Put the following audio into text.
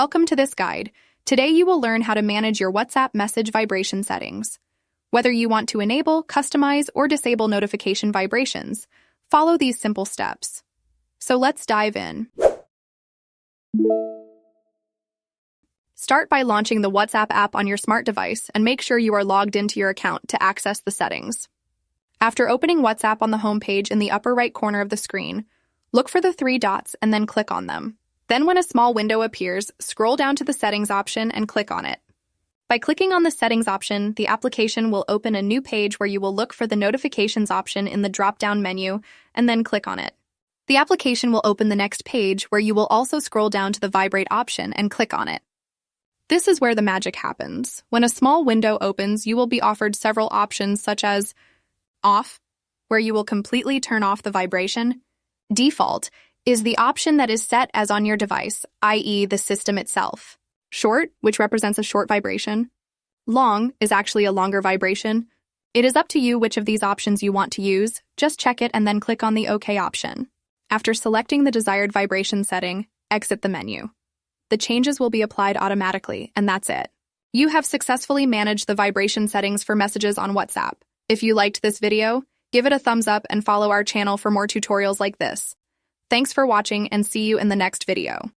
Welcome to this guide. Today you will learn how to manage your WhatsApp message vibration settings. Whether you want to enable, customize, or disable notification vibrations, follow these simple steps. So let's dive in. Start by launching the WhatsApp app on your smart device and make sure you are logged into your account to access the settings. After opening WhatsApp on the home page in the upper right corner of the screen, look for the three dots and then click on them. Then when a small window appears, scroll down to the Settings option and click on it. By clicking on the Settings option, the application will open a new page where you will look for the Notifications option in the drop-down menu and then click on it. The application will open the next page where you will also scroll down to the Vibrate option and click on it. This is where the magic happens. When a small window opens, you will be offered several options such as Off, where you will completely turn off the vibration. Default is the option that is set as on your device, i.e. the system itself. Short, which represents a short vibration. Long is actually a longer vibration. It is up to you which of these options you want to use. Just check it and then click on the OK option. After selecting the desired vibration setting, exit the menu. The changes will be applied automatically, and that's it. You have successfully managed the vibration settings for messages on WhatsApp. If you liked this video, give it a thumbs up and follow our channel for more tutorials like this. Thanks for watching and see you in the next video.